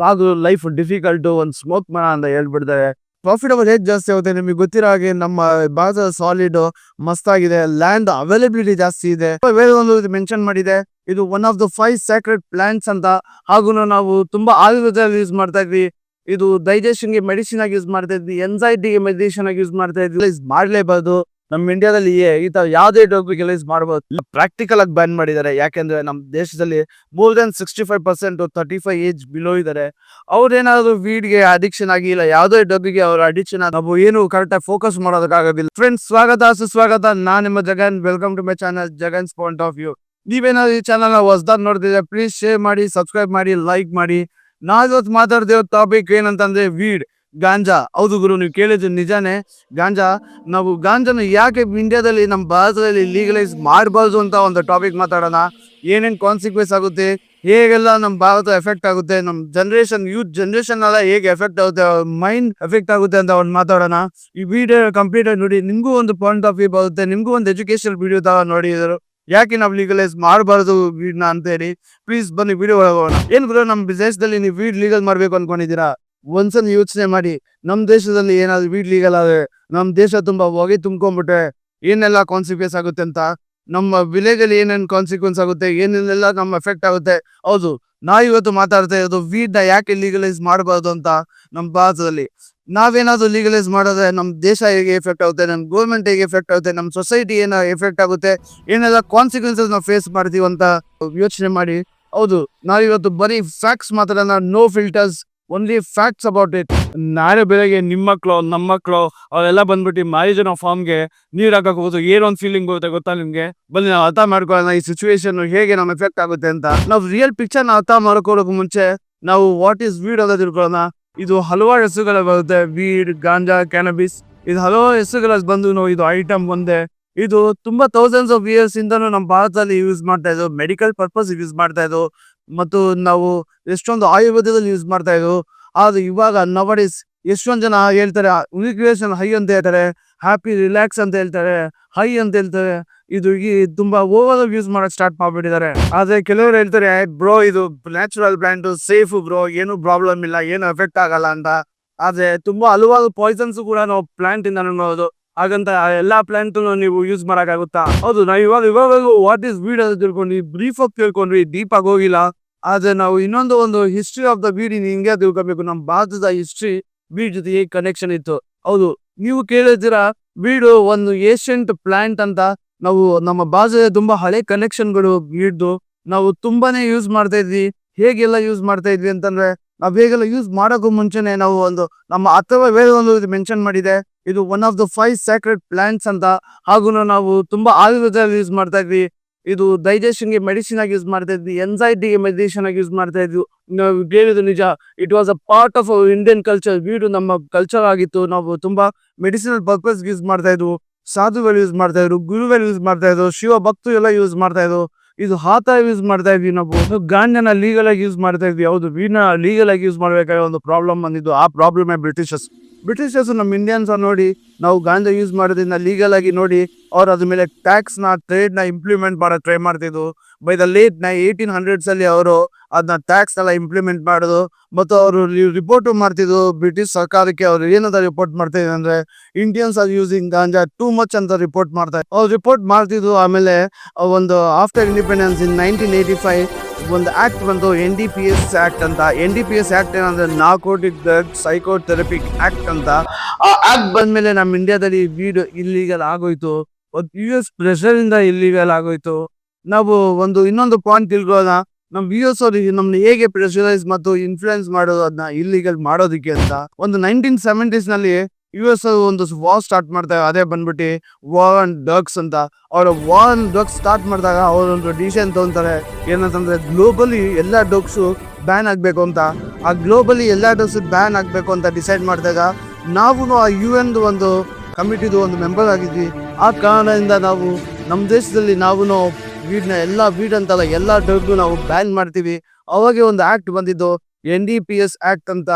ಬಾಗು life difficult ಒಂದು smoke ಮಾಡ ಅಂತ ಹೇಳ್ಬಿಡ್ತಾರೆ. ಪ್ರಾಫಿಟಬಲ್ ಹೇಗೆ ಜಾಸ್ತಿ ಆಗುತ್ತೆ ನಿಮಗೆ ಗೊತ್ತಿರೋ ಹಾಗೆ ನಮ್ಮ ಭಾರತ ಸಾಲಿಡ್ ಮಸ್ತ್ ಆಗಿದೆ. ಲ್ಯಾಂಡ್ ಅವೈಲಬಿಲಿಟಿ ಜಾಸ್ತಿ ಇದೆ. ಬೇರೆ ಒಂದು ಮೆನ್ಷನ್ ಮಾಡಿದೆ, ಇದು one of the 5 sacred plants ಅಂತ. ಹಾಗೂ ನಾವು ತುಂಬಾ ಆಯುರ್ವೇದ ಯೂಸ್ ಮಾಡ್ತಾ ಇದ್ವಿ. ಇದು ಡೈಜೆಷನ್ ಗೆ ಮೆಡಿಸಿನ್ ಆಗಿ ಯೂಸ್ ಮಾಡ್ತಾ ಇದ್ವಿ. ಎನ್ಸೈಟಿಗೆ ಮೆಡಿಸಿನ್ ಆಗಿ ಯೂಸ್ ಮಾಡ್ತಾ ಇದ್ವಿ. ಮಾಡ್ಲೇಬಾರ್ದು. ನಮ್ಮ ಇಂಡಿಯಾದಲ್ಲಿ ಈ ತರ ಯಾವುದೇ ಡ್ರಗ್ ರಿಲೀಸ್ ಮಾಡಬಹುದು. ಪ್ರಾಕ್ಟಿಕಲ್ ಆಗಿ ಬ್ಯಾನ್ ಮಾಡಿದ್ದಾರೆ. ಯಾಕೆಂದ್ರೆ ನಮ್ಮ ದೇಶದಲ್ಲಿ ಮೋರ್ ದನ್ 65% 35 ಏಜ್ ಬಿಲೋ ಇದ್ದಾರೆ. ಅವ್ರೇನಾದ್ರು ವೀಡ್ಗೆ ಅಡಿಕ್ಷನ್ ಆಗಿ ಇಲ್ಲ ಯಾವುದೇ ಡ್ರಗ್ಗೆ ಅವ್ರ ಅಡಿಕ್ಷನ್ ನಾವು ಏನು ಕರೆಕ್ಟ್ ಆಗಿ ಫೋಕಸ್ ಮಾಡೋದಕ್ಕಾಗೋದಿಲ್ಲ. ಫ್ರೆಂಡ್ಸ್, ಸ್ವಾಗತ ಸುಸ್ವಾಗತ. ನಾನ್ ನಿಮ್ಮ Jagan. Welcome to my channel Jagan's point of view. ನೀವೇನಾದ್ರು ಈ ಚಾನಲ್ ಹೊಸದಾಗಿ ನೋಡ್ತಿದ್ರೆ ಪ್ಲೀಸ್ ಶೇರ್ ಮಾಡಿ, ಸಬ್ಸ್ಕ್ರೈಬ್ ಮಾಡಿ, ಲೈಕ್ ಮಾಡಿ. ನಾವಿವತ್ತು ಮಾತಾಡ್ತಿರೋ ಟಾಪಿಕ್ ಏನಂತಂದ್ರೆ ವೀಡ್, ಗಾಂಜಾ. ಹೌದು ಗುರು, ನೀವು ಕೇಳಿದ್ರು ನಿಜಾನೇ. ಗಾಂಜಾ, ನಾವು ಗಾಂಜಾನ ಯಾಕೆ ಇಂಡಿಯಾದಲ್ಲಿ ನಮ್ಮ ಭಾರತದಲ್ಲಿ ಲೀಗಲೈಸ್ ಮಾಡಬಾರ್ದು ಅಂತ ಒಂದು ಟಾಪಿಕ್ ಮಾತಾಡೋಣ. ಏನೇನು ಕಾನ್ಸಿಕ್ವೆನ್ಸ್ ಆಗುತ್ತೆ, ಹೇಗೆಲ್ಲ ನಮ್ಮ ಭಾರತ ಎಫೆಕ್ಟ್ ಆಗುತ್ತೆ, ನಮ್ಮ ಜನರೇಷನ್ ಯೂತ್ ಜನರೇಷನ್ ಎಲ್ಲ ಹೇಗೆ ಎಫೆಕ್ಟ್ ಆಗುತ್ತೆ, ಮೈಂಡ್ ಎಫೆಕ್ಟ್ ಆಗುತ್ತೆ ಅಂತ ಒಂದು ಮಾತಾಡೋಣ. ಈ ವಿಡಿಯೋ ಕಂಪ್ಲೀಟ್ ಆಗಿ ನೋಡಿ, ನಿಮ್ಗೂ ಒಂದು ಪಾಯಿಂಟ್ ಆಫ್ ವ್ಯೂ ಬರುತ್ತೆ, ನಿಮ್ಗೂ ಒಂದು ಎಜುಕೇಶನ್ ವಿಡಿಯೋ ತರ ನೋಡಿದ್ರು ಯಾಕೆ ನಾವು ಲೀಗಲೈಸ್ ಮಾಡಬಾರ್ದು ವೀಡ್ನ ಅಂತ ಹೇಳಿ. ಪ್ಲೀಸ್ ಬನ್ನಿ ವಿಡಿಯೋ ಹೋಗೋಣ. ಏನ್ ಗುರು, ನಮ್ಮ ದೇಶದಲ್ಲಿ ನೀವು ವೀಡ್ ಲೀಗಲ್ ಮಾಡ್ಬೇಕು ಅನ್ಕೊಂಡಿದ್ದೀರಾ? ಒಂದ್ಸಲ ಯೋಚನೆ ಮಾಡಿ, ನಮ್ಮ ದೇಶದಲ್ಲಿ ಏನಾದ್ರು ವೀಡ್ ಲೀಗಲ್ ಆದ್ರೆ ನಮ್ಮ ದೇಶ ತುಂಬಾ ಹೊಗೆ ತುಂಬ್ಕೊಂಡ್ಬಿಟ್ರೆ ಏನೆಲ್ಲ ಕಾನ್ಸಿಕ್ವೆನ್ಸ್ ಆಗುತ್ತೆ ಅಂತ, ನಮ್ಮ ವಿಲೇಜ್ ಅಲ್ಲಿ ಏನೇನು ಕಾನ್ಸಿಕ್ವೆನ್ಸ್ ಆಗುತ್ತೆ, ಏನೇನೆಲ್ಲ ನಮ್ಮ ಎಫೆಕ್ಟ್ ಆಗುತ್ತೆ. ಹೌದು, ನಾವಿವತ್ತು ಮಾತಾಡ್ತಾ ಇರೋದು ವೀಡ್ ನ ಯಾಕೆ ಲೀಗಲೈಸ್ ಮಾಡಬಾರ್ದು ಅಂತ. ನಮ್ಮ ಭಾರತದಲ್ಲಿ ನಾವೇನಾದ್ರು ಲೀಗಲೈಸ್ ಮಾಡಿದ್ರೆ ನಮ್ಮ ದೇಶ ಹೇಗೆ ಎಫೆಕ್ಟ್ ಆಗುತ್ತೆ, ನಮ್ಮ ಗೌರ್ಮೆಂಟ್ ಹೇಗೆ ಎಫೆಕ್ಟ್ ಆಗುತ್ತೆ, ನಮ್ಮ ಸೊಸೈಟಿ ಏನೋ ಎಫೆಕ್ಟ್ ಆಗುತ್ತೆ, ಏನೆಲ್ಲ ಕಾನ್ಸಿಕ್ವೆನ್ಸಸ್ ನಾವು ಫೇಸ್ ಮಾಡ್ತೀವಿ ಅಂತ ಯೋಚನೆ ಮಾಡಿ. ಹೌದು, ನಾವಿವತ್ತು ಬರೀ ಫ್ಯಾಕ್ಟ್ಸ್ ಮಾತಾಡೋಣ, no filters, only facts about it. ನಾಳೆ ಬೆಳಗ್ಗೆ ನಿಮ್ಮ ಮಕ್ಕಳು ನಮ್ಮ ಮಕ್ಕಳು ಅವರೆಲ್ಲ ಬಂದ್ಬಿಟ್ಟು ಮಾರಿಜನ ಫಾರ್ಮ್ಗೆ ನೀರು ಹಾಕಕ್ ಹೋಗೋದು ಏನೊಂದು ಫೀಲಿಂಗ್ ಬರುತ್ತೆ ಗೊತ್ತಾ ನಿಮ್ಗೆ? ಬನ್ನಿ ನಾವು ಅರ್ಥ ಮಾಡ್ಕೊಳ್ಳೋಣ ಈ ಸಿಚುವೇಶನ್ ಹೇಗೆ ನಮ್ ಎಫೆಕ್ಟ್ ಆಗುತ್ತೆ ಅಂತ. ನಾವು ರಿಯಲ್ ಪಿಕ್ಚರ್ ನ ಅರ್ಥ ಮಾಡ್ಕೊಳ್ಳೋಕೆ ಮುಂಚೆ ನಾವು ವಾಟ್ ಈಸ್ ವೀಡ್ ಅಂತ ತಿಳ್ಕೊಳ್ಳೋಣ. ಇದು ಹಲವಾರು ಹೆಸರುಗಳ ಬರುತ್ತೆ. ವೀಡ್, ಗಾಂಜಾ, ಕ್ಯಾನಬಿಸ್, ಇದು ಹಲವಾರು ಹೆಸರುಗಳ ಬಂದು ಇದು ಐಟಮ್ ಒಂದೇ. ಇದು ತುಂಬಾ ಥೌಸಂಡ್ಸ್ ಆಫ್ ಇಯರ್ಸ್ ಇಂದನೂ ನಮ್ಮ ಭಾರತದಲ್ಲಿ ಯೂಸ್ ಮಾಡ್ತಾ ಇದ್ರು. ಮೆಡಿಕಲ್ ಪರ್ಪಸ್ ಯೂಸ್ ಮಾಡ್ತಾ ಇದ್ರು ಮತ್ತು ನಾವು ಎಷ್ಟೊಂದು ಆಯುರ್ವೇದದಲ್ಲಿ ಯೂಸ್ ಮಾಡ್ತಾ ಇದ್ರು. ಆದ್ರೆ ಇವಾಗ ನವಡೇಸ್ ಎಷ್ಟೊಂದು ಜನ ಹೇಳ್ತಾರೆ ರಿಕ್ರಿಯೇಷನ್ ಹೈ ಅಂತ ಹೇಳ್ತಾರೆ, ಹ್ಯಾಪಿ ರಿಲ್ಯಾಕ್ಸ್ ಅಂತ ಹೇಳ್ತಾರೆ, ಹೈ ಅಂತ ಹೇಳ್ತಾರೆ. ಇದು ತುಂಬಾ ಓವರ್ ಯೂಸ್ ಮಾಡಕ್ ಸ್ಟಾರ್ಟ್ ಮಾಡ್ಬಿಟ್ಟಿದ್ದಾರೆ. ಆದ್ರೆ ಕೆಲವರು ಹೇಳ್ತಾರೆ ಬ್ರೋ ಇದು ನ್ಯಾಚುರಲ್ ಪ್ಲಾಂಟ್, ಸೇಫ್ ಬ್ರೋ, ಏನು ಪ್ರಾಬ್ಲಮ್ ಇಲ್ಲ, ಏನು ಎಫೆಕ್ಟ್ ಆಗಲ್ಲ ಅಂತ. ಆದ್ರೆ ತುಂಬಾ ಹಲವಾರು ಪಾಯ್ಸನ್ಸ್ ಕೂಡ ನಾವು ಪ್ಲಾಂಟ್ ಇಂದ ನೋಡೋದು. ಹಾಗಂತ ಎಲ್ಲಾ ಪ್ಲಾಂಟ್ ನೀವು ಯೂಸ್ ಮಾಡಕ್ಕಾಗುತ್ತಾ? ಹೌದು, ನಾವು ಇವಾಗ ವಾಟ್ ಈಸ್ ವೀಡ್ ಅಂತ ತಿಳ್ಕೊಂಡ್ವಿ, ಬ್ರೀಫ್ ಆಗಿ ತಿಳ್ಕೊಂಡ್ವಿ, ಡೀಪ್ ಆಗಿ ಹೋಗಿಲ್ಲ. ಆದ್ರೆ ನಾವು ಇನ್ನೊಂದು history of the weed in India ತಿಳ್ಕೊಬೇಕು. ನಮ್ಮ ಭಾರತದ ಹಿಸ್ಟ್ರಿ ವೀಡ್ ಜೊತೆ ಹೇಗೆ ಕನೆಕ್ಷನ್ ಇತ್ತು. ಹೌದು, ನೀವು ಕೇಳಿದ್ದೀರಾ ವೀಡ್ ಒಂದು ಏಷ್ಯಂಟ್ ಪ್ಲಾಂಟ್ ಅಂತ. ನಾವು ನಮ್ಮ ಭಾರತದ ತುಂಬಾ ಹಳೆ ಕನೆಕ್ಷನ್ಗಳು ವೀಡ್ದು. ನಾವು ತುಂಬಾನೇ ಯೂಸ್ ಮಾಡ್ತಾ ಇದ್ವಿ. ಹೇಗೆಲ್ಲ ಯೂಸ್ ಮಾಡ್ತಾ ಇದ್ವಿ ಅಂತಂದ್ರೆ, ನಾವ್ ಹೇಗೆಲ್ಲ ಯೂಸ್ ಮಾಡೋಕ್ಕೂ ಮುಂಚೆನೆ ನಾವು ಒಂದು ನಮ್ಮ ಅಥವಾ ಬೇರೆ ಒಂದು ಮೆನ್ಷನ್ ಮಾಡಿದೆ, ಇದು one of the 5 sacred plants ಅಂತ. ಹಾಗೂ ನಾವು ತುಂಬಾ ಆಯುರ್ವೇದ ಯೂಸ್ ಮಾಡ್ತಾ ಇದ್ವಿ. ಇದು ಡೈಜೆಷನ್ ಗೆ ಮೆಡಿಸಿನ್ ಆಗಿ ಯೂಸ್ ಮಾಡ್ತಾ ಇದ್ವಿ. ಎನ್ಸೈಟಿಗೆ ಮೆಡಿಸಿನ್ ಆಗಿ ಯೂಸ್ ಮಾಡ್ತಾ ಇದ್ವಿ. ನಾವು ಹೇಳಿದ್ದು ನಿಜ, it was a part of Indian culture. Weed ನಮ್ಮ ಕಲ್ಚರ್ ಆಗಿತ್ತು. ನಾವು ತುಂಬಾ ಮೆಡಿಸಿನಲ್ ಪರ್ಪಸ್ ಯೂಸ್ ಮಾಡ್ತಾ ಇದ್ವು. ಸಾಧುಗಳು ಯೂಸ್ ಮಾಡ್ತಾ ಇದ್ರು, ಗುರುಗಳು ಯೂಸ್ ಮಾಡ್ತಾ ಇದ್ರು, ಶಿವ ಭಕ್ತರು ಎಲ್ಲ ಯೂಸ್ ಮಾಡ್ತಾ ಇದ್ರು. ಇದು ಹಾತ ಯೂಸ್ ಮಾಡ್ತಾ ಇದ್ವಿ. ನಾವು ಗಾಂಜಾನ ಲೀಗಲ್ ಆಗಿ ಯೂಸ್ ಮಾಡ್ತಾ ಇದ್ವಿ. ಹೌದು, ವೀಡ್ನ ಲೀಗಲ್ ಆಗಿ ಯೂಸ್ ಮಾಡ್ಬೇಕಾದ್ರೆ ಒಂದು ಪ್ರಾಬ್ಲಮ್ ಬಂದಿದ್ದು. ಆ ಪ್ರಾಬ್ಲಮ್ ಬ್ರಿಟಿಷರ್ಸ್ ನಮ್ಮ ಇಂಡಿಯನ್ಸ್ ನೋಡಿ ನಾವು ಗಾಂಜಾ ಯೂಸ್ ಮಾಡೋದ್ರಿಂದ ಲೀಗಲ್ ಆಗಿ ನೋಡಿ ಅವ್ರು ಅದ್ರ ಮೇಲೆ ಟ್ಯಾಕ್ಸ್ ನ ಟ್ರೇಡ್ ನ ಇಂಪ್ಲಿಮೆಂಟ್ ಮಾಡಕ್ ಟ್ರೈ ಮಾಡ್ತಿದ್ರು. ಬೈ ದ ಲೇಟ್ 1800s ಅಲ್ಲಿ ಅವರು ಅದನ್ನ ಟ್ಯಾಕ್ಸ್ ಎಲ್ಲ ಇಂಪ್ಲಿಮೆಂಟ್ ಮಾಡೋದು ಮತ್ತು ಅವರು ರಿಪೋರ್ಟ್ ಮಾಡ್ತಿದ್ರು ಬ್ರಿಟಿಷ್ ಸರ್ಕಾರಕ್ಕೆ. ಅವ್ರು ಏನಂತ ರಿಪೋರ್ಟ್ ಮಾಡ್ತಿದ್ರು ಅಂದ್ರೆ, Indians are using ganja too much ಅಂತ ರಿಪೋರ್ಟ್ ಮಾಡ್ತಾರೆ. ಅವ್ರು ರಿಪೋರ್ಟ್ ಮಾಡ್ತಿದ್ರು. ಆಮೇಲೆ ಒಂದು ಆಫ್ಟರ್ ಇಂಡಿಪೆಂಡೆನ್ಸ್ ಇನ್ 1985 ಒಂದು ಆಕ್ಟ್ ಬಂತು, NDPS ಆಕ್ಟ್ ಅಂತ. NDPS ಆಕ್ಟ್ ಏನಂದ್ರೆ ನಾರ್ಕೋಟಿಕ್ ಡ್ರಗ್ ಸೈಕೋಥೆರಪಿಕ್ ಆಕ್ಟ್ ಅಂತ. ಆ ಆಕ್ಟ್ ಬಂದ್ಮೇಲೆ ನಮ್ಮ ಇಂಡಿಯಾದಲ್ಲಿ ವೀಡ್ ಇಲ್ಲಿಗಲ್ ಆಗೋಯ್ತು. US ಪ್ರೆಷರ್ ಇಂದ ಇಲ್ಲಿಗಲ್ ಆಗೋಯ್ತು. ನಾವು ಇನ್ನೊಂದು ಪಾಯಿಂಟ್ ತಿಳ್ಕೊಳ್ಳೋಣ. ನಮ್ US ಅವ್ರಿಗೆ ನಮ್ನ ಹೇಗೆ ಪ್ರೆಷರೈಸ್ ಮತ್ತು ಇನ್ಫ್ಲೂಯೆನ್ಸ್ ಮಾಡೋದು ಅದನ್ನ ಇಲ್ಲಿಗಲ್ ಮಾಡೋದಕ್ಕೆ ಅಂತ. ಒಂದು 1970s ನಲ್ಲಿ US ಒಂದು ವಾರ್ ಸ್ಟಾರ್ಟ್ ಮಾಡ್ತಾರೆ. ಅದೇ ಬಂದ್ಬಿಟ್ಟು ವಾರ್ ಆನ್ ಡ್ರಗ್ಸ್ ಅಂತ. ಅವ್ರ ವಾರ್ ಆನ್ ಡ್ರಗ್ಸ್ ಸ್ಟಾರ್ಟ್ ಮಾಡಿದಾಗ ಅವರೊಂದು ಡಿಸಿಷನ್ ತಗೊಂತಾರೆ. ಏನಂತಂದ್ರೆ ಗ್ಲೋಬಲಿ ಎಲ್ಲಾ ಡ್ರಗ್ಸ್ ಬ್ಯಾನ್ ಆಗ್ಬೇಕು ಅಂತ. ಆ ಗ್ಲೋಬಲಿ ಎಲ್ಲಾ ಡ್ರಗ್ಸ್ ಬ್ಯಾನ್ ಆಗ್ಬೇಕು ಅಂತ ಡಿಸೈಡ್ ಮಾಡಿದಾಗ ನಾವು ಆ UN ಒಂದು ಕಮಿಟಿದು ಒಂದು ಮೆಂಬರ್ ಆಗಿದ್ವಿ. ಆ ಕಾರಣದಿಂದ ನಾವು ನಮ್ಮ ದೇಶದಲ್ಲಿ ನಾವು ವೀಡ್ ಅಂತಲ್ಲ ಎಲ್ಲಾ ಡ್ರಗ್ ನಾವು ಬ್ಯಾನ್ ಮಾಡ್ತೀವಿ. ಅವಾಗೆ ಒಂದು ಆಕ್ಟ್ ಬಂದಿದ್ದು NDPS ಆಕ್ಟ್ ಅಂತ.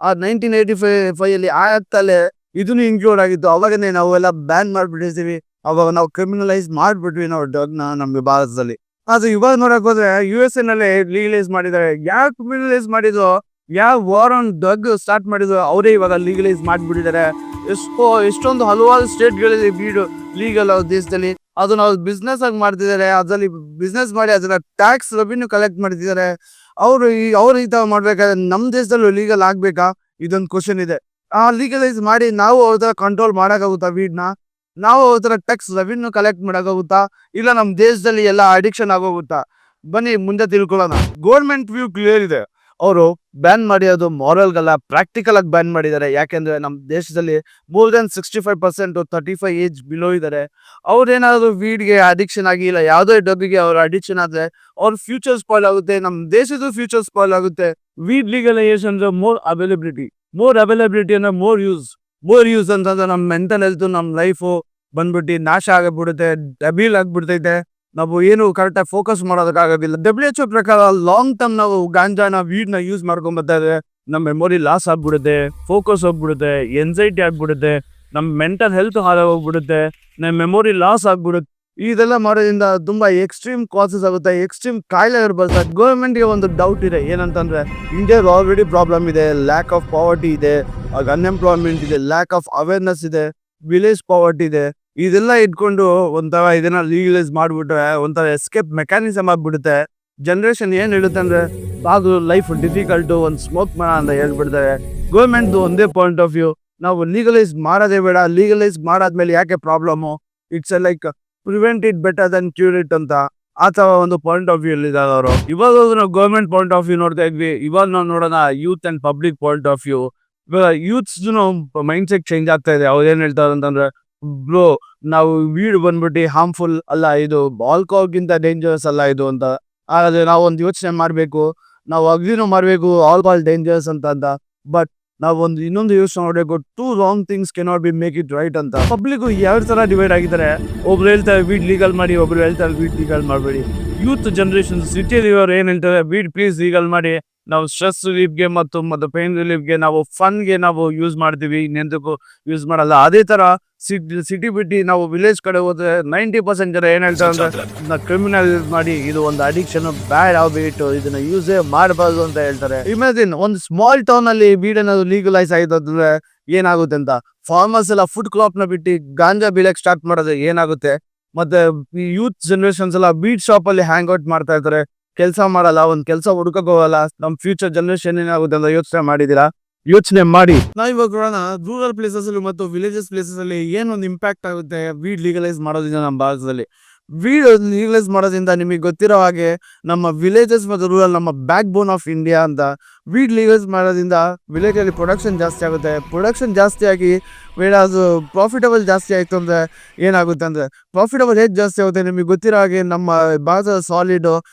ಆ 1985 ಅಲ್ಲಿ ಆ ಆಕ್ಟ್ ಅಲ್ಲೇ ಇದನ್ನು ಇನ್ಕ್ಲೂಡ್ ಆಗಿತ್ತು. ಅವಾಗನೇ ನಾವೆಲ್ಲ ಬ್ಯಾನ್ ಮಾಡ್ಬಿಟ್ಟಿರ್ತೀವಿ. ಅವಾಗ ನಾವು ಕ್ರಿಮಿನಲೈಸ್ ಮಾಡ್ಬಿಟ್ವಿ ನಾವು ಡ್ರಗ್ ನ ನಮ್ಮ ಭಾರತದಲ್ಲಿ. ಆದ್ರೆ ಇವಾಗ ನೋಡಕ್ ಹೋದ್ರೆ USA ನಲ್ಲಿ ಲೀಗಲೈಸ್ ಮಾಡಿದ್ದಾರೆ. ಯಾಕೆ ಕ್ರಿಮಿನಲೈಸ್ ಮಾಡಿದ್ರು? ಯಾವ ವಾರ್ ಆನ್ ಡ್ರಗ್ ಸ್ಟಾರ್ಟ್ ಮಾಡಿದ್ರು ಅವರೇ ಇವಾಗ ಲೀಗಲೈಸ್ ಮಾಡಿಬಿಟ್ಟಿದ್ದಾರೆ. ಎಷ್ಟೊಂದು ಹಲವಾರು ಸ್ಟೇಟ್ಗಳಲ್ಲಿ ಬೀಡ್ ಲೀಗಲ್ ದೇಶದಲ್ಲಿ ಅದು ನಾವು ಬಿಸ್ನೆಸ್ ಆಗಿ ಮಾಡ್ತಿದ್ದಾರೆ. ಅದರಲ್ಲಿ ಬಿಸ್ನೆಸ್ ಮಾಡಿ ಅದನ್ನ ಟ್ಯಾಕ್ಸ್ ರೆವಿನ್ಯೂ ಕಲೆಕ್ಟ್ ಮಾಡ್ತಿದ್ದಾರೆ. ಅವ್ರು ಈ ತರ ಮಾಡ್ಬೇಕಾದ್ರೆ ನಮ್ಮ ದೇಶದಲ್ಲೂ ಲೀಗಲ್ ಆಗ್ಬೇಕಾ? ಇದೊಂದು ಕ್ವಶನ್ ಇದೆ. ಲೀಗಲೈಸ್ ಮಾಡಿ ನಾವು ಅವ್ರ ತರ ಕಂಟ್ರೋಲ್ ಮಾಡಕ್ಕಾಗುತ್ತಾ ವೀಡ್ನ? ನಾವು ಅವ್ರ ತರ ಟ್ಯಾಕ್ಸ್ ರೆವಿನ್ಯೂ ಕಲೆಕ್ಟ್ ಮಾಡಕ್ಕಾಗುತ್ತಾ? ಇಲ್ಲ ನಮ್ಮ ದೇಶದಲ್ಲಿ ಎಲ್ಲ ಅಡಿಕ್ಷನ್ ಆಗೋಗುತ್ತಾ? ಬನ್ನಿ ಮುಂದೆ ತಿಳ್ಕೊಳ್ಳೋಣ. ಗೌರ್ಮೆಂಟ್ ವ್ಯೂ ಕ್ಲಿಯರ್ ಇದೆ. ಅವರು ಬ್ಯಾನ್ ಮಾಡಿ ಅದು ಮಾರಲ್ಗಲ್ಲ, ಪ್ರಾಕ್ಟಿಕಲ್ ಆಗಿ ಬ್ಯಾನ್ ಮಾಡಿದ್ದಾರೆ. ಯಾಕೆಂದ್ರೆ ನಮ್ಮ ದೇಶದಲ್ಲಿ ಮೋರ್ ದನ್ 65% 35 ಏಜ್ ಬಿಲೋ ಇದ್ದಾರೆ. ಅವ್ರೇನಾದ್ರು ವೀಡ್ಗೆ ಅಡಿಕ್ಷನ್ ಆಗಿ ಇಲ್ಲ ಯಾವುದೇ ಡ್ರಗ್ಗೆ ಅವ್ರ ಅಡಿಕ್ಷನ್ ಆದ್ರೆ ಅವ್ರ ಫ್ಯೂಚರ್ ಸ್ಪಾಯ್ಲ್ ಆಗುತ್ತೆ, ನಮ್ಮ ದೇಶದ ಫ್ಯೂಚರ್ ಸ್ಪಾಯ್ಲ್ ಆಗುತ್ತೆ. ವೀಡ್ ಲೀಗಲೈಸೇಷನ್ ಮೋರ್ ಅವೈಲಬಿಲಿಟಿ ಅಂದ್ರೆ ಮೋರ್ ಯೂಸ್ ಅಂತಂದ್ರೆ ನಮ್ಮ ಮೆಂಟಲ್ ಹೆಲ್ತ್, ನಮ್ಮ ಲೈಫು ಬಂದ್ಬಿಟ್ಟು ನಾಶ ಆಗಬಿಡುತ್ತೆ, ಡಬೀಲ್ ಆಗ್ಬಿಡ್ತೈತೆ. ನಾವು ಏನು ಕರೆಕ್ಟಾಗಿ ಫೋಕಸ್ ಮಾಡೋದಕ್ಕಾಗೋದಿಲ್ಲ. WHO ಪ್ರಕಾರ ಲಾಂಗ್ ಟರ್ಮ್ ನಾವು ಗಾಂಜಾನ ವೀಡ್ನ ಯೂಸ್ ಮಾಡ್ಕೊಂಡ್ ಬರ್ತಾ ಇದ್ರೆ ನಮ್ಮ ಮೆಮೊರಿ ಲಾಸ್ ಆಗ್ಬಿಡುತ್ತೆ, ಫೋಕಸ್ ಹೋಗ್ಬಿಡುತ್ತೆ, ಎನ್ಸೈಟಿ ಆಗ್ಬಿಡುತ್ತೆ, ನಮ್ಮ ಮೆಂಟಲ್ ಹೆಲ್ತ್ ಹಾಳಾಗೋಗ್ಬಿಡುತ್ತೆ, ನಮ್ಮ ಮೆಮೊರಿ ಲಾಸ್ ಆಗ್ಬಿಡುತ್ತೆ. ಇದೆಲ್ಲ ಮಾಡೋದ್ರಿಂದ ತುಂಬಾ ಎಕ್ಸ್ಟ್ರೀಮ್ ಕಾಸಸ್ ಆಗುತ್ತೆ, ಎಕ್ಸ್ಟ್ರೀಮ್ ಕಾಯಿಲೆಗಳು ಬರ್ತದೆ. ಗೌರ್ಮೆಂಟ್ಗೆ ಒಂದು ಡೌಟ್ ಇದೆ, ಏನಂತಂದ್ರೆ ಇಂಡಿಯಾದ ಆಲ್ರೆಡಿ ಪ್ರಾಬ್ಲಮ್ ಇದೆ, ಲ್ಯಾಕ್ ಆಫ್ ಪಾವರ್ಟಿ ಇದೆ, ಅನ್ಎಂಪ್ಲಾಯ್ಮೆಂಟ್ ಇದೆ, ಲ್ಯಾಕ್ ಆಫ್ ಅವೇರ್ನೆಸ್ ಇದೆ, ವಿಲೇಜ್ ಪಾವರ್ಟಿ ಇದೆ. ಇದೆಲ್ಲ ಇಟ್ಕೊಂಡು ಒಂಥರ ಇದನ್ನ ಲೀಗಲೈಸ್ ಮಾಡ್ಬಿಟ್ರೆ ಒಂಥರ ಎಸ್ಕೇಪ್ ಮೆಕ್ಯಾನಿಸಮ್ ಆಗ್ಬಿಡುತ್ತೆ. ಜನರೇಷನ್ ಏನ್ ಹೇಳುತ್ತೆ ಅಂದ್ರೆ ಅದು ಲೈಫ್ ಡಿಫಿಕಲ್ಟ್, ಒಂದು ಸ್ಮೋಕ್ ಮಾಡ ಅಂತ ಹೇಳ್ಬಿಡ್ತಾರೆ. ಗೌರ್ಮೆಂಟ್ ಒಂದೇ ಪಾಯಿಂಟ್ ಆಫ್ ವ್ಯೂ, ನಾವು ಲೀಗಲೈಸ್ ಮಾಡೋದೇ ಬೇಡ, ಲೀಗಲೈಸ್ ಮಾಡಾದ್ಮೇಲೆ ಯಾಕೆ problem, it's like prevent it better than cure it ಅಂತ ಆ ತರ ಒಂದು ಪಾಯಿಂಟ್ ಆಫ್ ವ್ಯೂ ಇದ್ದಾರೆ ಅವರು. ಇವಾಗ ನಾವು ಗೌರ್ಮೆಂಟ್ ಪಾಯಿಂಟ್ ಆಫ್ ವ್ಯೂ ನೋಡ್ತಾ ಇದ್ವಿ, ಇವಾಗ ನಾವು ನೋಡೋಣ youth and public point of view. ಇವಾಗ ಯೂತ್ಸ್ ಮೈಂಡ್ ಸೆಟ್ ಚೇಂಜ್ ಆಗ್ತಾ ಇದೆ. ಅವ್ರು ಏನ್ ಹೇಳ್ತಾರೆ ಅಂತಂದ್ರೆ, ಬ್ರೋ ನಾವು ವೀಡ್ ಬಂದ್ಬಿಟ್ಟು ಹಾರ್ಮ್ಫುಲ್ ಅಲ್ಲ, ಇದು ಆಲ್ಕೋಹಾಲ್ಗಿಂತ ಡೇಂಜರಸ್ ಅಲ್ಲ ಇದು ಅಂತ. ಆದ್ರೆ ನಾವು ಒಂದು ಯೋಚನೆ ಮಾಡ್ಬೇಕು, ನಾವು ಅಗ್ರಿನೂ ಮಾಡ್ಬೇಕು ಆಲ್ಕೋಹಾಲ್ ಡೇಂಜರಸ್ ಅಂತ. ಬಟ್ ನಾವು ಇನ್ನೊಂದು ಯೋಚನೆ ಮಾಡ್ಬೇಕು, two wrong things cannot be make it right ಅಂತ. ಪಬ್ಲಿಕ್ ಯಾವ ತರ ಡಿವೈಡ್ ಆಗಿದ್ದಾರೆ, ಒಬ್ರು ಹೇಳ್ತಾರೆ ವೀಡ್ ಲೀಗಲ್ ಮಾಡಿ, ಒಬ್ರು ಹೇಳ್ತಾರೆ ವೀಡ್ ಲೀಗಲ್ ಮಾಡಬೇಡಿ. ಯೂತ್ ಜನರೇಷನ್ ಸಿಟಿಯಲ್ಲಿ ಇವರು ಏನ್ ಹೇಳ್ತಾರೆ, ವೀಡ್ ಪ್ಲೀಸ್ ಲೀಗಲ್ ಮಾಡಿ, ನಾವು ಸ್ಟ್ರೆಸ್ ರಿಲೀಫ್ಗೆ ಮತ್ತು ಪೇನ್ ರಿಲೀಫ್ಗೆ ನಾವು ಫನ್ಗೆ ನಾವು ಯೂಸ್ ಮಾಡ್ತೀವಿ, ಇನ್ನೆಂದಕ್ಕೂ ಯೂಸ್ ಮಾಡಲ್ಲ. ಅದೇ ತರ ಸಿಟಿ ಬಿಟ್ಟು ನಾವು ವಿಲೇಜ್ ಕಡೆ ಹೋದ್ರೆ 90% ಜನ ಏನ್ ಹೇಳ್ತಾರೆ ಅಂದ್ರೆ ಕ್ರಿಮಿನಲ್ ಯೂಸ್ ಮಾಡಿ, ಇದು ಒಂದು ಅಡಿಕ್ಷನ್, ಬ್ಯಾಡ್ ಹ್ಯಾಬಿಟ್, ಇದನ್ನ ಯೂಸೇ ಮಾಡಬಾರ್ದು ಅಂತ ಹೇಳ್ತಾರೆ. ಇಮ್ಯಾಜಿನ್ ಒಂದು ಸ್ಮಾಲ್ ಟೌನ್ ಅಲ್ಲಿ ವೀಡ್ ಏನಾದ್ರು ಲೀಗಲೈಸ್ ಆಯ್ತಂದ್ರೆ ಏನಾಗುತ್ತೆ ಅಂತ. ಫಾರ್ಮರ್ಸ್ ಎಲ್ಲ ಫುಡ್ ಕ್ರಾಪ್ ನ ಬಿಟ್ಟು ಗಾಂಜಾ ಬೀಳಕ್ ಸ್ಟಾರ್ಟ್ ಮಾಡೋದು ಏನಾಗುತ್ತೆ. ಮತ್ತೆ ಈ ಯೂತ್ ಜನರೇಷನ್ಸ್ ಎಲ್ಲ ಬೀಟ್ ಶಾಪ್ ಅಲ್ಲಿ ಹ್ಯಾಂಗ್ ಔಟ್ ಮಾಡ್ತಾ ಇರ್ತಾರೆ, ಕೆಲಸ ಮಾಡಲ್ಲ, ಒಂದ್ ಕೆಲಸ ಹುಡ್ಕಕ್ ಹೋಗಲ್ಲ. ನಮ್ ಫ್ಯೂಚರ್ ಜನರೇಷನ್ ಏನಾಗುತ್ತೆ ಅಂತ ಯೋಚನೆ ಮಾಡಿ. ನಾವ್ ಇವಾಗ ನೋಡೋಣ ರೂರಲ್ ಪ್ಲೇಸಸ್ ಅಲ್ಲಿ ಮತ್ತು ವಿಲೇಜಸ್ ಪ್ಲೇಸಸ್ ಅಲ್ಲಿ ಏನೊಂದು ಇಂಪ್ಯಾಕ್ಟ್ ಆಗುತ್ತೆ ವೀಡ್ ಲೀಗಲೈಸ್ ಮಾಡೋದ್ರಿಂದ ನಮ್ಮ ಭಾರತದಲ್ಲಿ. ವೀಡ್ ಲೀಗಲೈಸ್ ಮಾಡೋದ್ರಿಂದ ನಿಮಗೆ ಗೊತ್ತಿರೋ ಹಾಗೆ ನಮ್ಮ ವಿಲೇಜಸ್ ಮತ್ತು ರೂರಲ್ ನಮ್ಮ ಬ್ಯಾಕ್ ಬೋನ್ ಆಫ್ ಇಂಡಿಯಾ ಅಂತ. ವೀಡ್ ಲೀಗಲೈಸ್ ಮಾಡೋದ್ರಿಂದ ವಿಲೇಜ್ ಅಲ್ಲಿ ಪ್ರೊಡಕ್ಷನ್ ಜಾಸ್ತಿ ಆಗುತ್ತೆ. ಪ್ರೊಡಕ್ಷನ್ ಜಾಸ್ತಿ ಆಗಿ ಅದು ಪ್ರಾಫಿಟಬಲ್ ಜಾಸ್ತಿ ಆಯ್ತು ಅಂದ್ರೆ ಏನಾಗುತ್ತೆ ಅಂದ್ರೆ, ಪ್ರಾಫಿಟಬಲ್ ಹೇಗೆ ಜಾಸ್ತಿ ಆಗುತ್ತೆ ನಿಮಗೆ ಗೊತ್ತಿರೋ ಹಾಗೆ ನಮ್ಮ ಭಾರತ ಸಾಲಿಡ್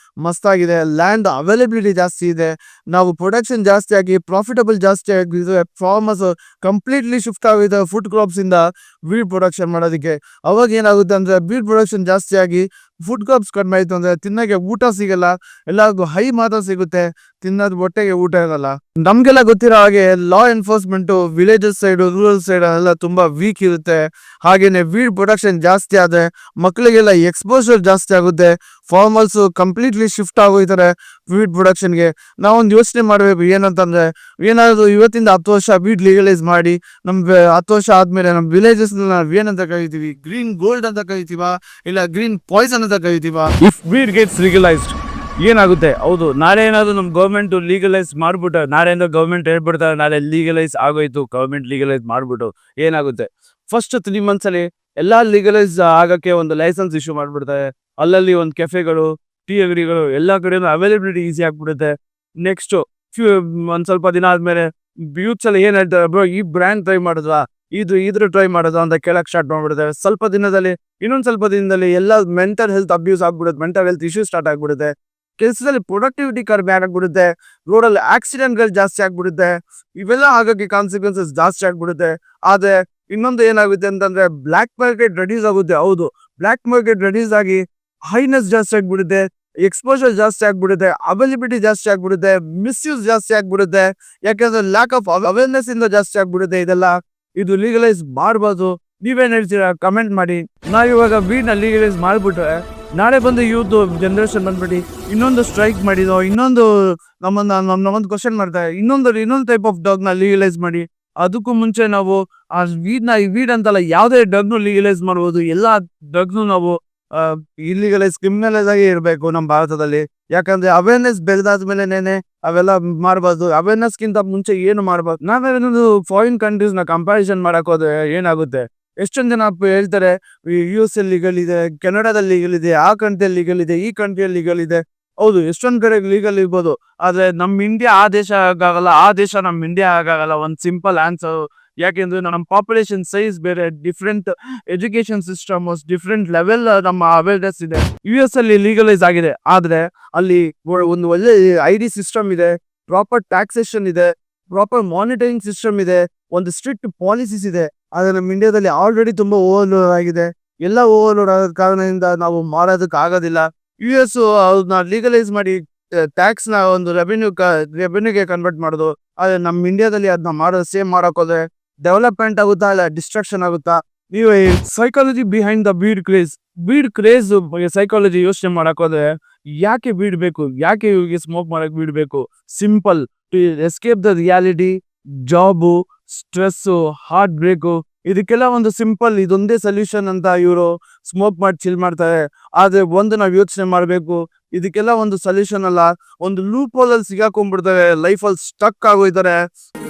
ಮಸ್ತಾಗಿದೆ, ಲ್ಯಾಂಡ್ ಅವೈಲಬಿಲಿಟಿ ಜಾಸ್ತಿ ಇದೆ, ನಾವು ಪ್ರೊಡಕ್ಷನ್ ಜಾಸ್ತಿ ಆಗಿ ಪ್ರಾಫಿಟಬಲ್ ಜಾಸ್ತಿ ಆಗಿದೆ. ಫಾರ್ಮರ್ಸ್ ಕಂಪ್ಲೀಟ್ಲಿ ಶಿಫ್ಟ್ ಆಗಿದೆ ಫುಡ್ ಕ್ರಾಪ್ಸ್ ಇಂದ ವೀಡ್ ಪ್ರೊಡಕ್ಷನ್ ಮಾಡೋದಕ್ಕೆ. ಅವಾಗ ಏನಾಗುತ್ತೆ ಅಂದ್ರೆ ವೀಡ್ ಪ್ರೊಡಕ್ಷನ್ ಜಾಸ್ತಿ ಆಗಿ ಫುಡ್ ಕ್ರಾಪ್ಸ್ ಕಡಿಮೆ ಆಯ್ತು ಅಂದ್ರೆ ತಿನ್ನಕ್ಕೆ ಊಟ ಸಿಗಲ್ಲ, ಎಲ್ಲರಿಗೂ ಹೈ ಮಾತ್ರ ಸಿಗುತ್ತೆ, ತಿನ್ನೋದು ಹೊಟ್ಟೆಗೆ ಊಟ ಇರಲ್ಲ. ನಮ್ಗೆಲ್ಲ ಗೊತ್ತಿರೋ ಹಾಗೆ ಲಾ enforcement villages side rural side ಎಲ್ಲ ತುಂಬಾ ವೀಕ್ ಇರುತ್ತೆ. ಹಾಗೇನೆ ವೀಡ್ ಪ್ರೊಡಕ್ಷನ್ ಜಾಸ್ತಿ ಆದ್ರೆ ಮಕ್ಕಳಿಗೆಲ್ಲ ಎಕ್ಸ್ಪೋಜರ್ ಜಾಸ್ತಿ ಆಗುತ್ತೆ. ಫಾರ್ಮರ್ಸ್ ಕಂಪ್ಲೀಟ್ಲಿ ಶಿಫ್ಟ್ ಆಗೋಯ್ತಾರೆ ವೀಡ್ ಪ್ರೊಡಕ್ಷನ್ಗೆ. ನಾವೊಂದು ಯೋಚನೆ ಮಾಡ್ಬೇಕು, ಏನಂತಂದ್ರೆ ಏನಾದ್ರು ಇವತ್ತಿಂದ 10 ವರ್ಷ ವೀಡ್ ಲೀಗಲೈಸ್ ಮಾಡಿ ನಮ್ಗೆ 10 ವರ್ಷ ಆದ್ಮೇಲೆ ನಮ್ಮ ವಿಲೇಜಸ್ ನಾವ್ ಏನಂತ ಕರಿತೀವಿ, ಗ್ರೀನ್ ಗೋಲ್ಡ್ ಅಂತ ಕರಿತೀವ, ಇಲ್ಲ ಗ್ರೀನ್ ಪಾಯ್ಸನ್ ಅಂತ ಕರಿತೀವ. ಇಫ್ ವೀಡ್ ಗೆಟ್ಸ್ ಲೀಗಲೈಸ್ಡ್ ಏನಾಗುತ್ತೆ? ಹೌದು, ನಾಳೆ ಏನಾದ್ರು ನಮ್ ಗೌರ್ಮೆಂಟ್ ಲೀಗಲೈಸ್ ಮಾಡ್ಬಿಟ್ಟು, ನಾಳೆಯಿಂದ ಗೌರ್ಮೆಂಟ್ ಹೇಳ್ಬಿಡ್ತಾರೆ ನಾಳೆ ಲೀಗಲೈಸ್ ಆಗೋಯ್ತು, ಗೌರ್ಮೆಂಟ್ ಲೀಗಲೈಸ್ ಮಾಡ್ಬಿಟ್ಟು ಏನಾಗುತ್ತೆ, ಫಸ್ಟ್ 3 months ಅಲ್ಲಿ ಎಲ್ಲಾ ಲೀಗಲೈಸ್ ಆಗಕ್ಕೆ ಒಂದು ಲೈಸೆನ್ಸ್ ಇಶ್ಯೂ ಮಾಡ್ಬಿಡ್ತಾರೆ. ಅಲ್ಲಲ್ಲಿ ಒಂದು ಕೆಫೆಗಳು, ಟೀ ಅಂಗಡಿಗಳು ಎಲ್ಲಾ ಕಡೆನೂ ಅವೈಲಬಿಲಿಟಿ ಈಸಿ ಆಗ್ಬಿಡುತ್ತೆ. ನೆಕ್ಸ್ಟ್ ಒಂದ್ ಸ್ವಲ್ಪ ದಿನ ಆದ್ಮೇಲೆ ಯೂತ್ಸ್ ಎಲ್ಲ ಏನ್ ಹೇಳ್ತಾರೆ, ಬ್ರೋ ಈ ಬ್ರ್ಯಾಂಡ್ ಟ್ರೈ ಮಾಡಿದ್ವಾ, ಇದ್ರ ಟ್ರೈ ಮಾಡೋದು ಅಂತ ಕೇಳಕ್ ಸ್ಟಾರ್ಟ್ ಮಾಡ್ಬಿಡ್ತಾರೆ. ಇನ್ನೊಂದ್ ಸ್ವಲ್ಪ ದಿನದಲ್ಲಿ ಎಲ್ಲ ಮೆಂಟಲ್ ಹೆಲ್ತ್ ಅಬ್ಯೂಸ್ ಆಗ್ಬಿಡುತ್ತೆ, ಮೆಂಟಲ್ ಹೆಲ್ತ್ ಇಶ್ಯೂ ಸ್ಟಾರ್ಟ್ ಆಗ್ಬಿಡುತ್ತೆ. ಕೆಲಸದಲ್ಲಿ ಪ್ರೊಡಕ್ಟಿವಿಟಿ ಕಡಿಮೆ ಆಗ್ಬಿಡುತ್ತೆ, ರೋಡಲ್ಲಿ ಆಕ್ಸಿಡೆಂಟ್ಗಳು ಜಾಸ್ತಿ ಆಗ್ಬಿಡುತ್ತೆ. ಇವೆಲ್ಲ ಆಗೋಕ್ಕೆ ಕಾನ್ಸಿಕ್ವೆನ್ಸಸ್ ಜಾಸ್ತಿ ಆಗ್ಬಿಡುತ್ತೆ. ಆದ್ರೆ ಇನ್ನೊಂದು ಏನಾಗುತ್ತೆ ಅಂತಂದ್ರೆ ಬ್ಲ್ಯಾಕ್ ಮಾರ್ಕೆಟ್ ರೆಡ್ಯೂಸ್ ಆಗುತ್ತೆ. ಹೌದು, ಬ್ಲ್ಯಾಕ್ ಮಾರ್ಕೆಟ್ ರೆಡ್ಯೂಸ್ ಆಗಿ ಹೈನೆಸ್ ಜಾಸ್ತಿ ಆಗ್ಬಿಡುತ್ತೆ, ಎಕ್ಸ್ಪೋಜರ್ ಜಾಸ್ತಿ ಆಗ್ಬಿಡುತ್ತೆ, ಅವೈಲಬಿಲಿಟಿ ಜಾಸ್ತಿ ಆಗ್ಬಿಡುತ್ತೆ, ಮಿಸ್ಯೂಸ್ ಜಾಸ್ತಿ ಆಗ್ಬಿಡುತ್ತೆ. ಯಾಕಂದ್ರೆ ಲ್ಯಾಕ್ ಆಫ್ ಅವೇರ್ನೆಸ್ ಇಂದ ಜಾಸ್ತಿ ಆಗ್ಬಿಡುತ್ತೆ. ಇದು ಲೀಗಲೈಸ್ ಮಾಡಬಾರ್ದು. ನೀವೇನ್ ಹೇಳ್ತೀರಾ? ಕಮೆಂಟ್ ಮಾಡಿ. ನಾವಿವಾಗ ವೀಡ್ನ ಲೀಗಲೈಸ್ ಮಾಡ್ಬಿಟ್ರೆ ನಾಳೆ ಬಂದು ಯೂತ್ ಜನರೇಷನ್ ಬಂದ್ಬಿಟ್ಟು ಇನ್ನೊಂದು ಸ್ಟ್ರೈಕ್ ಮಾಡಿದೋ, ಇನ್ನೊಂದು ನಮ್ಮೊಂದು ಕ್ವಶನ್ ಮಾಡ್ತಾರೆ, ಇನ್ನೊಂದು ಟೈಪ್ ಆಫ್ ಡಾಗ್ ನ ಲೀಗಲೈಸ್ ಮಾಡಿ. ಅದಕ್ಕೂ ಮುಂಚೆ ನಾವು ಆ ವೀಡ್ ಅಂತಲ್ಲ, ಯಾವುದೇ ಡ್ರಗ್ನು ಲೀಗಲೈಸ್ ಮಾಡ್ಬೋದು. ಎಲ್ಲಾ ಡ್ರಗ್ನು ನಾವು ಇಲ್ಲಿಗಲೈಸ್ ಕ್ರಿಮಿನಲೈಸ್ ಆಗಿ ಇರಬೇಕು ನಮ್ಮ ಭಾರತದಲ್ಲಿ. ಯಾಕಂದ್ರೆ ಅವೇರ್ನೆಸ್ ಬೆಳೆದಾದ್ಮೇಲೆನೆ ಅವೆಲ್ಲ ಮಾಡಬಾರ್ದು. ಅವೇರ್ನೆಸ್ ಗಿಂತ ಮುಂಚೆ ಏನು ಮಾಡಬಾರ್ದು. ನಾವೇನೊಂದು ಫಾರಿನ್ ಕಂಟ್ರೀಸ್ ನ ಕಂಪ್ಯಾರಿಸನ್ ಮಾಡಕ್ ಹೋದ್ರೆ ಏನಾಗುತ್ತೆ, ಎಷ್ಟೊಂದ್ ಜನ ಹೇಳ್ತಾರೆ US ಅಲ್ಲಿ ಲೀಗಲ್ ಇದೆ, ಕೆನಡಾದಲ್ಲಿ ಲೀಗಲ್ ಇದೆ, ಆ ಕಂಟ್ರಿಯಲ್ಲಿ ಲೀಗಲ್ ಇದೆ, ಈ ಕಂಟ್ರಿಯಲ್ಲಿ ಲೀಗಲ್ ಇದೆ. ಹೌದು, ಎಷ್ಟೊಂದ್ ಕಡೆ ಲೀಗಲ್ ಇರ್ಬೋದು. ಆದ್ರೆ ನಮ್ ಇಂಡಿಯಾ ಆ ದೇಶ ಆಗಾಗಲ್ಲ, ಆ ದೇಶ ನಮ್ ಇಂಡಿಯಾ ಆಗಾಗಲ್ಲ. ಒಂದ್ ಸಿಂಪಲ್ ಆನ್ಸರ್. ಯಾಕೆಂದ್ರೆ ನಮ್ಮ ಪಾಪ್ಯುಲೇಷನ್ ಸೈಜ್ ಬೇರೆ, different education system, different level ನಮ್ಮ ಅವೇರ್ನೆಸ್ ಇದೆ. US ಅಲ್ಲಿ ಲೀಗಲೈಸ್ ಆಗಿದೆ, ಆದ್ರೆ ಅಲ್ಲಿ ಒಂದು ಒಳ್ಳೆ ID ಸಿಸ್ಟಮ್ ಇದೆ, ಪ್ರಾಪರ್ ಟ್ಯಾಕ್ಸೇಷನ್ ಇದೆ, ಪ್ರಾಪರ್ ಮಾನಿಟರಿಂಗ್ ಸಿಸ್ಟಮ್ ಇದೆ, ಒಂದು ಸ್ಟ್ರಿಕ್ಟ್ ಪಾಲಿಸೀಸ್ ಇದೆ. ಆದ್ರೆ ನಮ್ಮ ಇಂಡಿಯಾದಲ್ಲಿ ಆಲ್ರೆಡಿ ತುಂಬಾ ಓವರ್ಲೋಡ್ ಆಗಿದೆ. ಎಲ್ಲ ಓವರ್ಲೋಡ್ ಆದ ಕಾರಣದಿಂದ ನಾವು ಮಾಡೋದಕ್ಕೆ ಆಗೋದಿಲ್ಲ. US ಅದನ್ನ ಲೀಗಲೈಸ್ ಮಾಡಿ ಟ್ಯಾಕ್ಸ್ ನ ಒಂದು ರೆವೆನ್ಯೂಗೆ ಕನ್ವರ್ಟ್ ಮಾಡೋದು. ಆದ್ರೆ ನಮ್ಮ ಇಂಡಿಯಾದಲ್ಲಿ ಅದನ್ನ ಮಾಡೋದು ಸೇಮ್ ಮಾಡಕ್ ಹೋದ್ರೆ ಡೆವಲಪ್ಮೆಂಟ್ ಆಗುತ್ತಾ ಇಲ್ಲ ಡಿಸ್ಟ್ರಕ್ಷನ್ ಆಗುತ್ತಾ? ನೀವು psychology behind the weed craze psychology ಯೋಚನೆ ಮಾಡಕ್ ಹೋದ್ರೆ, ಯಾಕೆ ಬೀಡ್ ಬೇಕು, ಯಾಕೆ ಇವ್ರಿಗೆ ಸ್ಮೋಕ್ ಮಾಡಕ್ ಬಿಡ್ಬೇಕು? Simple, to escape the reality, job, stress, heart break, ಇದಕ್ಕೆಲ್ಲ ಒಂದು ಸಿಂಪಲ್ ಇದೊಂದೇ ಸೊಲ್ಯೂಷನ್ ಅಂತ ಇವರು ಸ್ಮೋಕ್ ಮಾಡಿ ಚಿಲ್ ಮಾಡ್ತಾರೆ. ಆದ್ರೆ ಒಂದು ನಾವು ಯೋಚನೆ ಮಾಡ್ಬೇಕು, ಇದಕ್ಕೆಲ್ಲ ಒಂದು ಸೊಲ್ಯೂಷನ್ ಅಲ್ಲ, ಒಂದು ಲೂಪ್ ಹೋಲ್ ಅಲ್ಲಿ ಸಿಗಾಕೊಂಡ್ಬಿಡ್ತಾರೆ, ಲೈಫ್ ಅಲ್ಲಿ ಸ್ಟಕ್ ಆಗೋಯ್ತಾರೆ.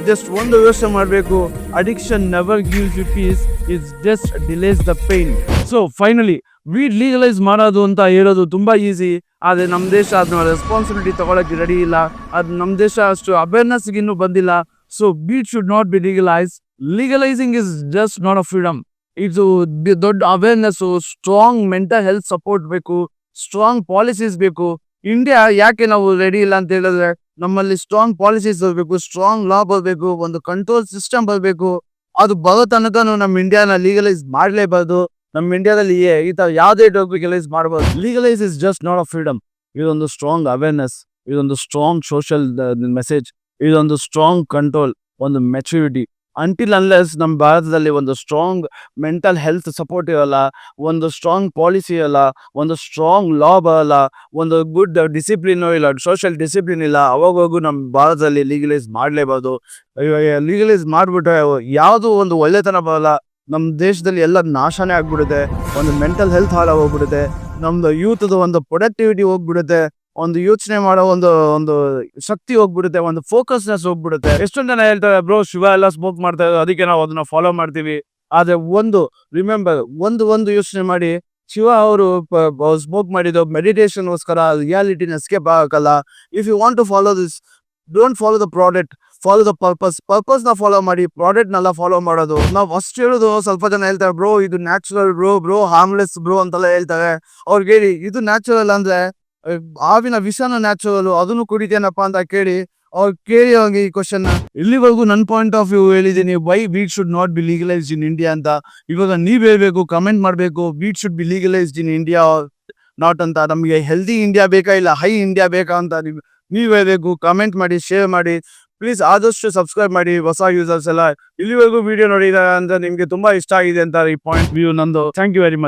ಜಸ್ಟ್ ಒಂದು ಯೋಚನೆ ಮಾಡ್ಬೇಕು, addiction never gives you peace, it's just delays the pain. So finally weed legalise ಮಾಡೋದು ಅಂತ ಹೇಳೋದು ತುಂಬಾ ಈಸಿ, ಆದ್ರೆ ನಮ್ ದೇಶ ಅದನ್ನ ರೆಸ್ಪಾನ್ಸಿಬಿಲಿಟಿ ತಗೊಳಕ್ಕೆ ರೆಡಿ ಇಲ್ಲ. ಅದು ನಮ್ ದೇಶ ಅಷ್ಟು ಅವೇರ್ನೆಸ್ ಇನ್ನೂ ಬಂದಿಲ್ಲ. So weed should not be legalized. Legalizing is just not a freedom. ಇದು ದೊಡ್ಡ awareness, strong mental health support ಬೇಕು, ಸ್ಟ್ರಾಂಗ್ ಪಾಲಿಸೀಸ್ ಬೇಕು. ಇಂಡಿಯಾ ಯಾಕೆ ನಾವು ರೆಡಿ ಇಲ್ಲ ಅಂತ ಹೇಳಿದ್ರೆ, ನಮ್ಮಲ್ಲಿ ಸ್ಟ್ರಾಂಗ್ ಪಾಲಿಸೀಸ್ ಬರಬೇಕು, ಸ್ಟ್ರಾಂಗ್ ಲಾ ಬರಬೇಕು, ಒಂದು ಕಂಟ್ರೋಲ್ ಸಿಸ್ಟಮ್ ಬರಬೇಕು. ಅದು ಬರೋ ತನಕನೂ ನಮ್ಮ ಇಂಡಿಯಾನ ಲೀಗಲೈಸ್ ಮಾಡಲೇಬಾರ್ದು. ನಮ್ಮ ಇಂಡಿಯಾದಲ್ಲಿ ಈ ತರ ಯಾವುದೇ ಡ್ರಗ್ ಲೀಗಲೈಸ್ ಮಾಡಬಾರ್ದು. Legalise is just not a freedom. ಇದೊಂದು ಸ್ಟ್ರಾಂಗ್ ಅವೇರ್ನೆಸ್, ಇದೊಂದು ಸ್ಟ್ರಾಂಗ್ ಸೋಷಿಯಲ್ ಮೆಸೇಜ್, ಇದೊಂದು ಸ್ಟ್ರಾಂಗ್ ಕಂಟ್ರೋಲ್, ಒಂದು ಮೆಚುರಿಟಿ. ಅಂಟಿಲ್ ಅನ್ಲೆಸ್ ನಮ್ಮ ಭಾರತದಲ್ಲಿ ಒಂದು ಸ್ಟ್ರಾಂಗ್ ಮೆಂಟಲ್ ಹೆಲ್ತ್ ಸಪೋರ್ಟ್ ಇರಲ್ಲ, ಒಂದು ಸ್ಟ್ರಾಂಗ್ ಪಾಲಿಸಿ ಇರಲ್ಲ, ಒಂದು ಸ್ಟ್ರಾಂಗ್ ಲಾ ಬರಲ್ಲ, ಒಂದು ಗುಡ್ ಡಿಸಿಪ್ಲಿನ್ ಇಲ್ಲ, ಸೋಷಿಯಲ್ ಡಿಸಿಪ್ಲಿನ್ ಇಲ್ಲ, ಅವಾಗೂ ನಮ್ಮ ಭಾರತದಲ್ಲಿ ಲೀಗಲೈಸ್ ಮಾಡಲೇಬಾರ್ದು. ಲೀಗಲೈಸ್ ಮಾಡಿಬಿಟ್ರೆ ಯಾವುದು ಒಂದು ಒಳ್ಳೆತನ ಬರಲ್ಲ. ನಮ್ಮ ದೇಶದಲ್ಲಿ ಎಲ್ಲ ನಾಶನೇ ಆಗ್ಬಿಡುತ್ತೆ. ಒಂದು ಮೆಂಟಲ್ ಹೆಲ್ತ್ ಹಾಳಾಗೋಗ್ಬಿಡುತ್ತೆ, ನಮ್ದು ಯೂತ್ದು ಒಂದು ಪ್ರೊಡಕ್ಟಿವಿಟಿ ಹೋಗ್ಬಿಡುತ್ತೆ, ಒಂದು ಯೋಚನೆ ಮಾಡೋ ಒಂದು ಶಕ್ತಿ ಹೋಗ್ಬಿಡುತ್ತೆ, ಒಂದು ಫೋಕಸ್ನೆಸ್ ಹೋಗ್ಬಿಡುತ್ತೆ. ಎಷ್ಟೊಂದು ಜನ ಹೇಳ್ತಾರೆ, ಬ್ರೋ ಶಿವ ಎಲ್ಲ ಸ್ಮೋಕ್ ಮಾಡ್ತಾ ಇದ್ದಾರೆ, ಅದಕ್ಕೆ ನಾವು ಅದನ್ನ ಫಾಲೋ ಮಾಡ್ತೀವಿ. ಆದ್ರೆ ರಿಮೆಂಬರ್, ಒಂದು ಯೋಚನೆ ಮಾಡಿ, ಶಿವ ಅವರು ಸ್ಮೋಕ್ ಮಾಡಿದ್ದು ಮೆಡಿಟೇಷನ್ಗೋಸ್ಕರ, ರಿಯಾಲಿಟಿನ ಎಸ್ಕೇಪ್ ಆಗಲ್ಲ. If you want to follow this, don't follow the product, follow the purpose ನ ಫಾಲೋ ಮಾಡಿ, ಪ್ರಾಡಕ್ಟ್ ನೆಲ್ಲ ಫಾಲೋ ಮಾಡೋದು. ನಾವು ಅಷ್ಟು ಹೇಳುದು. ಸ್ವಲ್ಪ ಜನ ಹೇಳ್ತಾರೆ, ಬ್ರೋ ಇದು ನ್ಯಾಚುರಲ್ ಬ್ರೋ ಹಾರ್ಮ್ಲೆಸ್ ಬ್ರೋ ಅಂತೆಲ್ಲ ಹೇಳ್ತಾರೆ. ಅವ್ರಿಗೆ ಹೇಳಿ, ಇದು ನ್ಯಾಚುರಲ್ ಅಂದ್ರೆ ಹಾವಿನ ವಿಷನ ನ್ಯಾಚುರಲ್, ಅದನ್ನು ಕುಡಿತೇನಪ್ಪ ಅಂತ ಕೇಳಿ ಅವ್ರಿಗೆ ಈ ಕ್ವಶನ್. ಇಲ್ಲಿವರೆಗೂ ನನ್ನ ಪಾಯಿಂಟ್ ಆಫ್ ವ್ಯೂ ಹೇಳಿದೀನಿ, why weed should not be legalised in India ಅಂತ. ಇವಾಗ ನೀವ್ ಹೇಳ್ಬೇಕು, ಕಮೆಂಟ್ ಮಾಡ್ಬೇಕು, weed should be legalised in India not ಅಂತ. ನಮಗೆ ಹೆಲ್ದಿ ಇಂಡಿಯಾ ಬೇಕಾ ಇಲ್ಲ ಹೈ ಇಂಡಿಯಾ ಬೇಕಾ ಅಂತ ನೀವ್ ಹೇಳ್ಬೇಕು. ಕಮೆಂಟ್ ಮಾಡಿ, ಶೇರ್ ಮಾಡಿ, ಪ್ಲೀಸ್ ಆದಷ್ಟು ಸಬ್ಸ್ಕ್ರೈಬ್ ಮಾಡಿ. ಹೊಸ ಯೂಸರ್ಸ್ ಎಲ್ಲ ಇಲ್ಲಿವರೆಗೂ ವಿಡಿಯೋ ನೋಡಿದಾರೆ ಅಂದ್ರೆ ನಿಮ್ಗೆ ತುಂಬಾ ಇಷ್ಟ ಆಗಿದೆ ಅಂತ ಈ ಪಾಯಿಂಟ್ ವ್ಯೂ ನಂದು. Thank you very much.